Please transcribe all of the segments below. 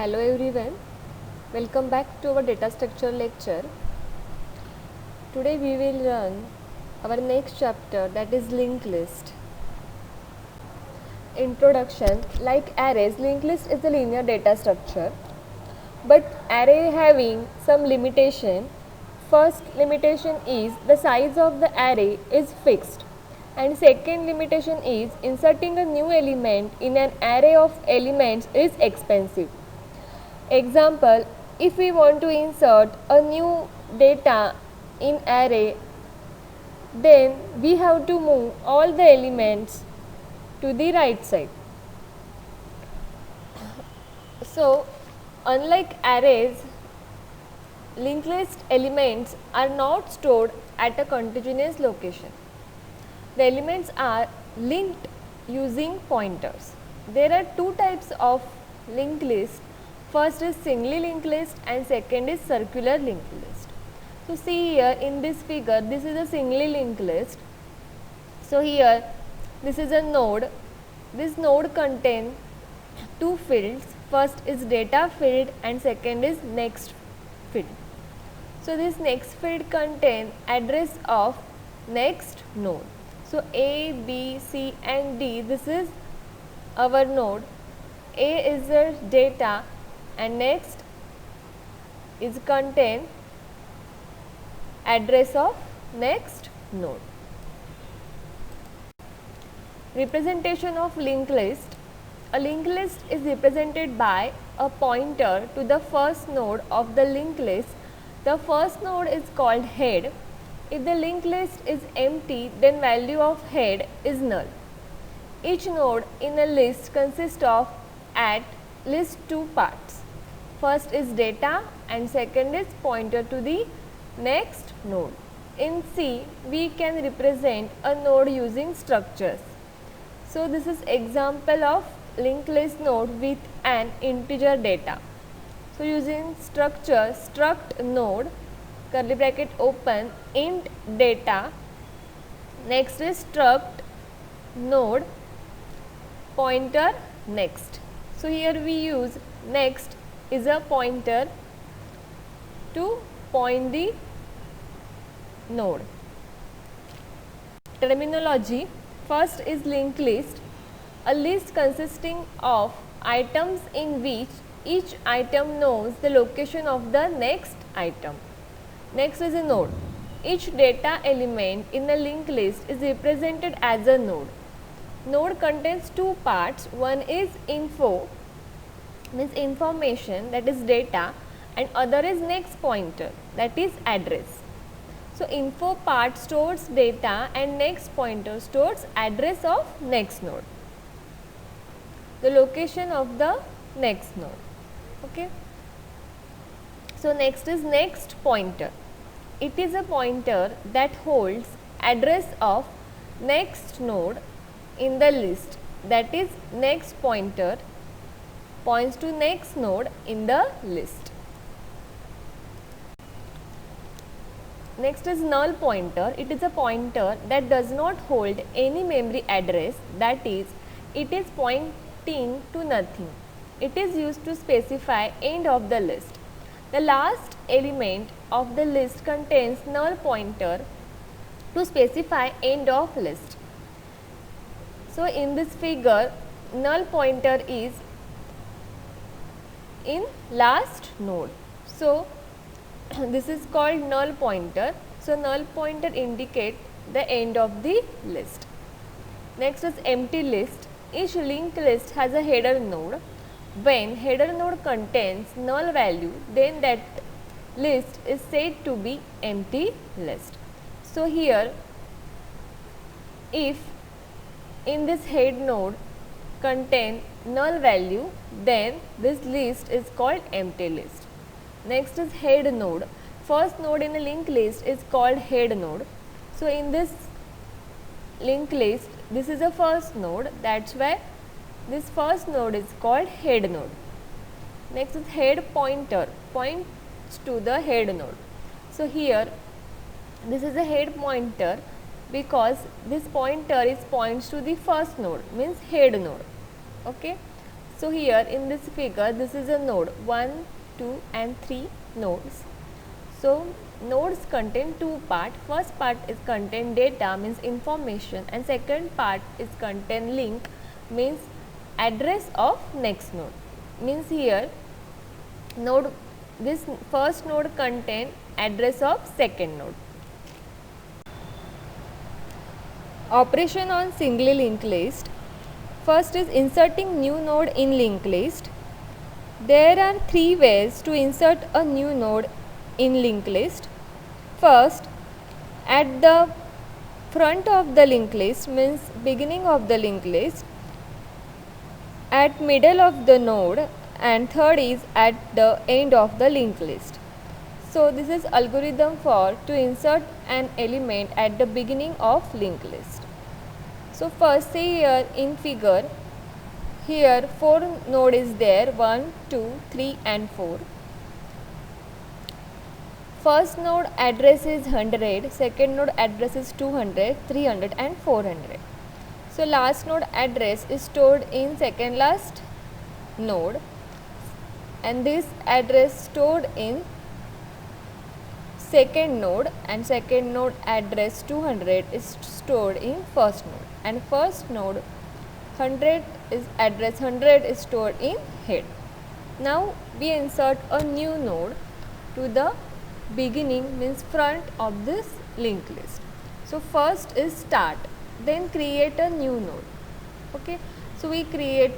Hello everyone, welcome back to our data structure lecture. Today we will learn our next chapter, that is linked list. Introduction. Like arrays, linked list is a linear data structure, but array having some limitation. First limitation is the size of the array is fixed, and second limitation is inserting a new element in an array of elements is expensive. Example, if we want to insert a new data in array, then we have to move all the elements to the right side. So, unlike arrays, linked list elements are not stored at a continuous location. The elements are linked using pointers. There are two types of linked list. First is singly linked list and second is circular linked list. So see here in this figure, this is a singly linked list. So here this is a node. This node contains two fields. First is data field and second is next field. So this next field contains address of next node. So A, B, C and D, this is our node. A is the data and next is contain address of next node. Representation of linked list. A linked list is represented by a pointer to the first node of the linked list. The first node is called head. If the linked list is empty, then value of head is null. Each node in a list consists of at least two parts. First is data and second is pointer to the next node. In C, we can represent a node using structures. So this is example of linked list node with an integer data. So using structure, struct node, curly bracket open, int data, next is struct node, pointer next. So here we use next is a pointer to point the node. Terminology. First is linked list, a list consisting of items in which each item knows the location of the next item. Next is a node. Each data element in a linked list is represented as a node. Node contains two parts. One is info, means information, that is data, and other is next pointer, that is address. So info part stores data and next pointer stores address of next node, the location of the next node. Okay. So next is next pointer. It is a pointer that holds address of next node in the list, that is next pointer points to next node in the list. Next is null pointer. It is a pointer that does not hold any memory address, that is, it is pointing to nothing. It is used to specify end of the list. The last element of the list contains null pointer to specify end of list. So in this figure, null pointer is in last node. So this is called null pointer. So null pointer indicate the end of the list. Next is empty list. Each linked list has a header node. When header node contains null value, then that list is said to be empty list. So here, if in this head node contain null value, then this list is called empty list. Next is head node. First node in a linked list is called head node. So in this linked list, this is a first node, that's why this first node is called head node. Next is head pointer, points to the head node. So here this is a head pointer because this pointer is points to the first node, means head node. Okay. So here in this figure, this is a node 1, 2 and 3 nodes. So nodes contain two parts. First part is contain data, means information, and second part is contain link, means address of next node. Means here this first node contain address of second node. Operation on singly linked list. First is inserting new node in linked list. There are three ways to insert a new node in linked list. First, at the front of the linked list, means beginning of the linked list, at middle of the node, and third is at the end of the linked list. So this is algorithm for to insert an element at the beginning of linked list. So first, see here in figure, here 4 node is there, 1, 2, 3 and 4. First node address is 100, second node address is 200, 300 and 400. So last node address is stored in second last node, and this address stored in second node, and second node address 200 is stored in first node, and first node 100 is address 100 is stored in head. Now we insert a new node to the beginning, means front of this linked list. So first is start, then create a new node. Okay, so we create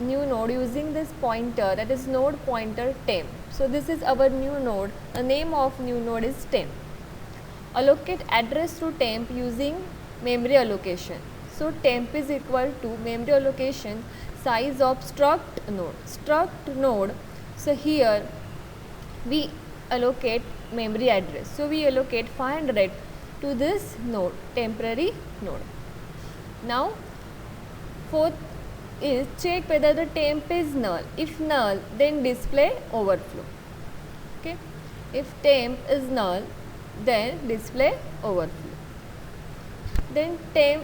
new node using this pointer, that is node pointer temp. So this is our new node. The name of new node is temp. Allocate address to temp using memory allocation. So temp is equal to memory allocation size of struct node. Struct node, so here we allocate memory address. So we allocate 500 to this node, temporary node. Now fourth is check whether the temp is null. If null, then display overflow. Okay, if temp is null, then display overflow. Then temp,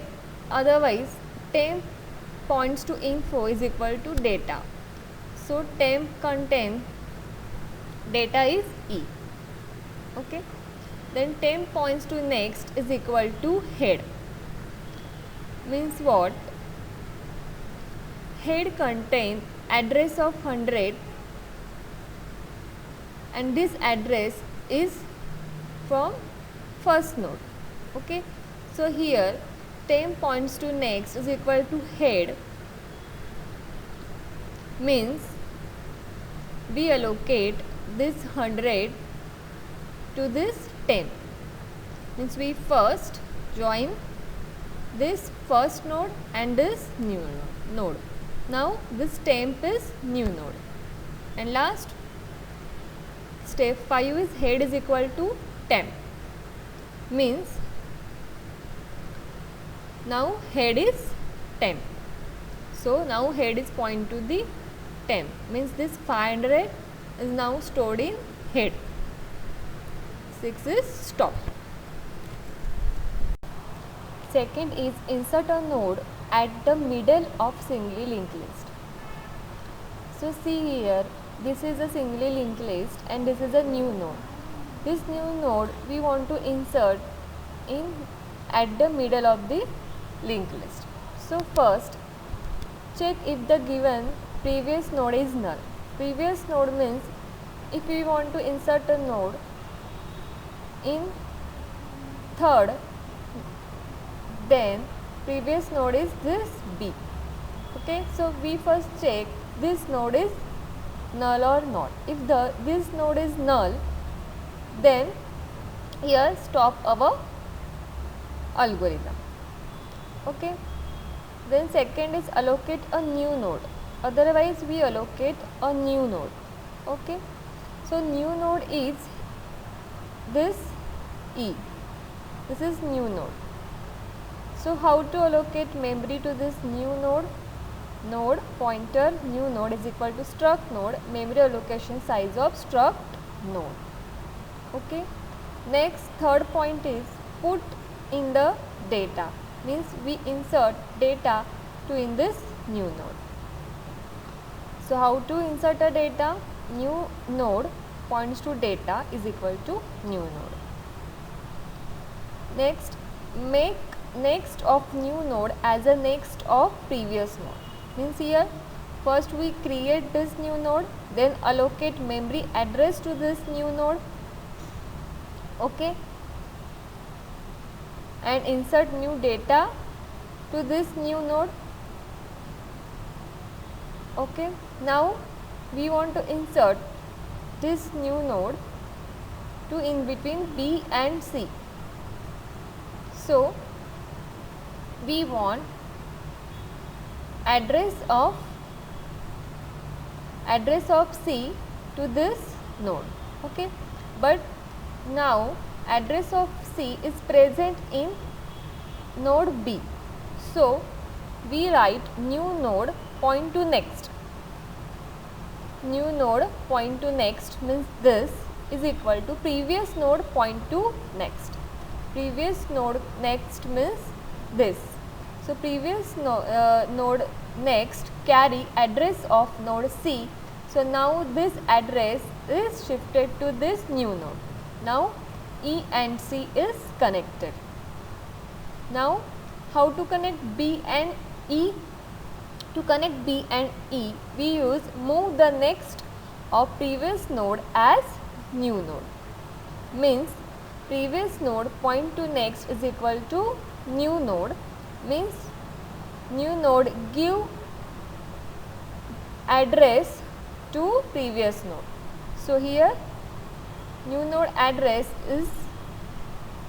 otherwise temp points to info is equal to data. So temp contain data is E. Okay, then temp points to next is equal to head. Means what? Head contain address of 100, and this address is from first node. Okay, so here temp points to next is equal to head, means we allocate this 100 to this temp, means we first join this first node and this new node. Now this temp is new node, and last step 5 is head is equal to temp, means now head is temp. So now head is point to the temp, means this 500 is now stored in head. 6 is stop. Second is insert a node at the middle of singly linked list. So see here, this is a singly linked list and this is a new node. This new node we want to insert in at the middle of the linked list. So first check if the given previous node is null. Previous node means if we want to insert a node in third, then previous node is this B. Okay, so we first check this node is null or not. If this node is null, then here stop our algorithm. Okay, then second is allocate a new node, otherwise we allocate a new node. Okay, so new node is this E, this is new node. So how to allocate memory to this new node? Node pointer new node is equal to struct node memory allocation size of struct node. Okay, next third point is put in the data, means we insert data to in this new node. So how to insert a data? New node points to data is equal to new node. Next, make next of new node as a next of previous node. Means here first we create this new node, then allocate memory address to this new node, okay, and insert new data to this new node, okay. Now we want to insert this new node to in between B and C. So we want address of C to this node, okay, but now address of C is present in node B. So we write new node point to next. New node point to next means this is equal to previous node point to next. Previous node next means this. So previous node next carry address of node C. So now this address is shifted to this new node. Now E and C is connected. Now how to connect B and E? To connect B and E, we use move the next of previous node as new node. Means previous node point to next is equal to new node, means new node give address to previous node. So here new node address is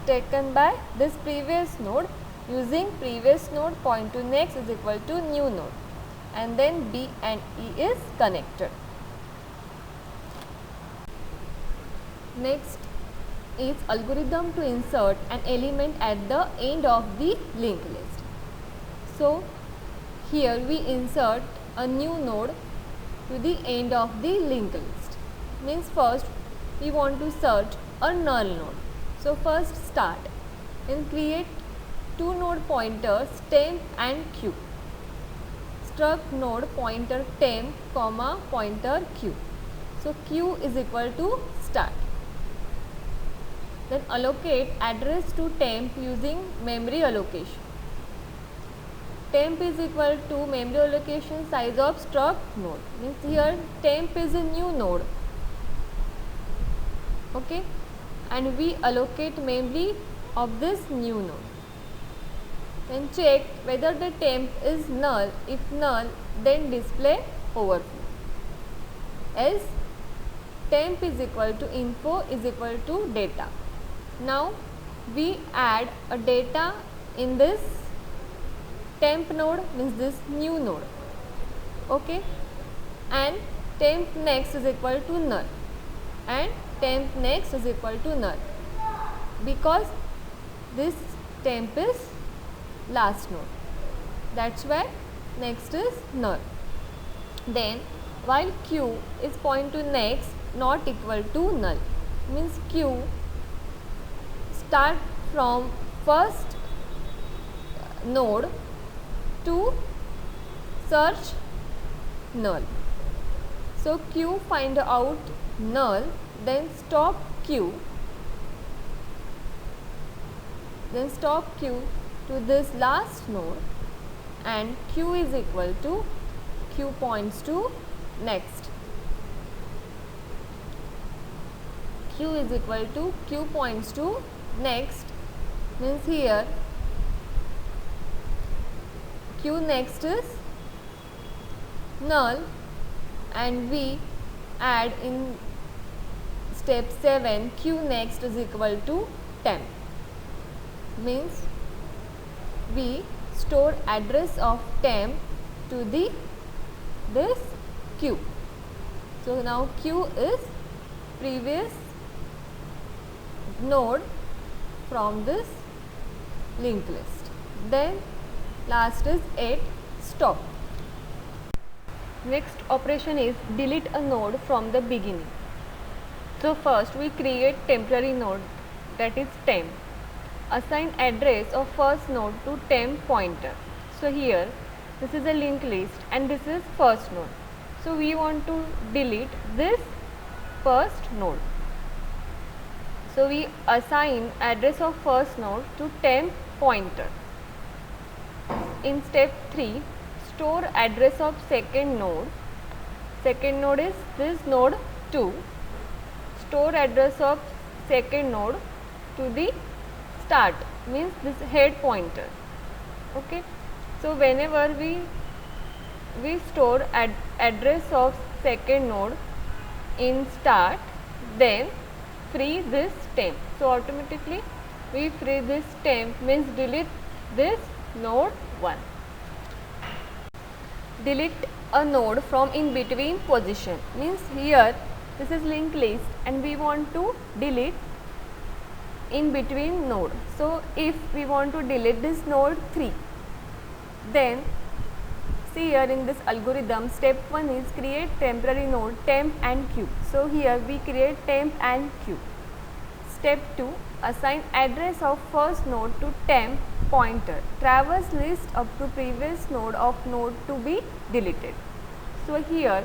taken by this previous node, using previous node point to next is equal to new node, and then B and E is connected. Next is algorithm to insert an element at the end of the linked list. So here we insert a new node to the end of the linked list. Means first we want to search a null node. So first start and create two node pointers temp and q. Struct node pointer temp comma pointer q. So q is equal to start. Then allocate address to temp using memory allocation. Temp is equal to memory allocation size of struct node. Means here temp is a new node, okay, and we allocate memory of this new node. Then check whether the temp is null. If null, then display overflow. Else temp is equal to info is equal to data. Now we add a data in this temp node, means this new node, okay, and temp next is equal to null, and temp next is equal to null, because this temp is last node, that's why next is null. Then while q is point to next not equal to null, means q start from first node to search null. So q find out null, then stop q, to this last node, and q is equal to q points to next. Q is equal to q points to next, means here q next is null, and we add in step 7 q next is equal to temp, means we store address of temp to this q. So now q is previous node from this linked list. Then last is 8 stop. Next operation is delete a node from the beginning. So first we create temporary node, that is temp. Assign address of first node to temp pointer. So here this is a linked list and this is first node. So we want to delete this first node. So we assign address of first node to temp pointer. In step 3, store address of second node. Second node is this node 2. Store address of second node to the start, means this head pointer. Okay. So whenever we store address of second node in start, then free this temp. So automatically we free this temp, means delete this node 1. Delete a node from in between position, means here this is linked list and we want to delete in between node. So if we want to delete this node 3, then see here in this algorithm, step 1 is create temporary node temp and q. So here we create temp and q. Step 2, assign address of first node to temp pointer. Traverse list up to previous node of node to be deleted. So here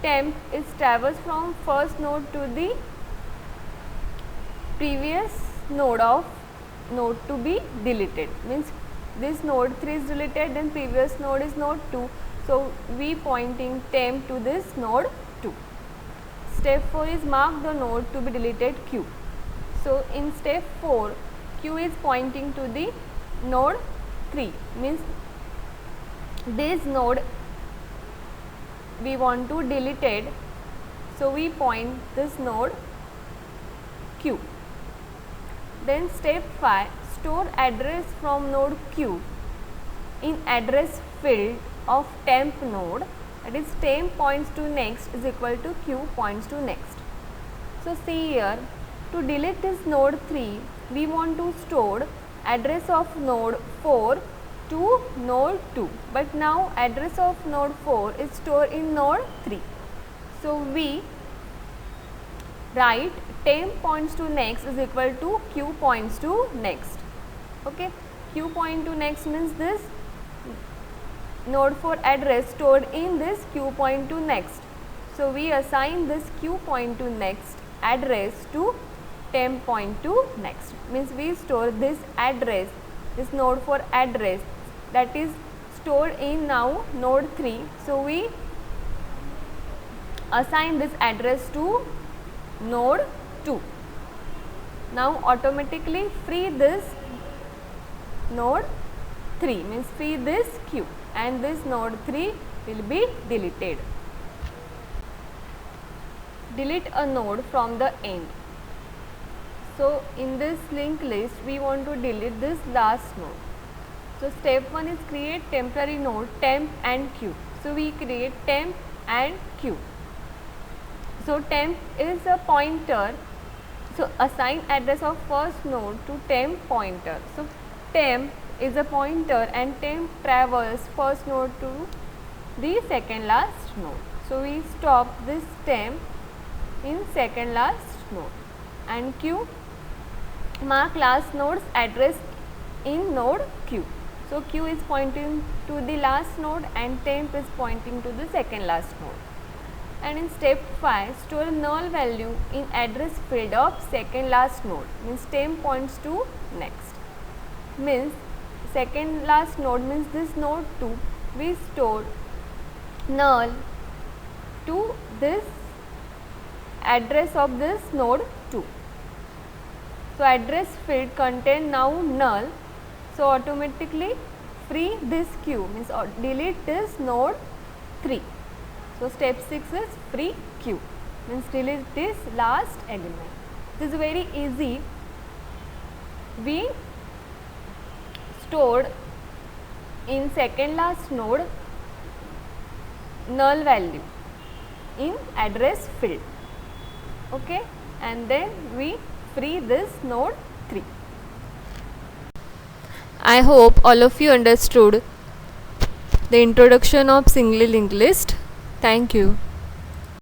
temp is traverse from first node to the previous node of node to be deleted, means this node 3 is deleted, then previous node is node 2. So we pointing temp to this node 2. Step 4 is mark the node to be deleted q. So in step 4, q is pointing to the node 3, means this node we want to deleted. So we point this node q. Then step 5, store address from node q in address field of temp node, that is temp points to next is equal to q points to next. So see here, to delete this node 3, we want to store address of node 4 to node 2, but now address of node 4 is stored in node 3. So we write temp points to next is equal to q points to next. Okay, q point to next means this node 4 address stored in this q point to next. So we assign this q point to next address to temp point to next, means we store this address, this node 4 address that is stored in now node 3. So we assign this address to node 2. Now automatically free this node 3, means free this q, and this node 3 will be deleted. Delete a node from the end. So in this linked list we want to delete this last node. So step 1 is create temporary node temp and q. So we create temp and q. So temp is a pointer, so assign address of first node to temp pointer. So temp is a pointer and temp traverse first node to the second last node. So we stop this temp in second last node, and q mark last node's address in node q. So q is pointing to the last node and temp is pointing to the second last node. And in step 5, store null value in address field of second last node, means temp points to next, means second last node means this node 2, we store null to this address of this node 2. So address field contain now null, so automatically free this q, means delete this node 3. So step 6 is free q, means delete this last element. This is very easy. We stored in second last node null value in address field. Okay, and then we free this node 3. I hope all of you understood the introduction of singly linked list. Thank you.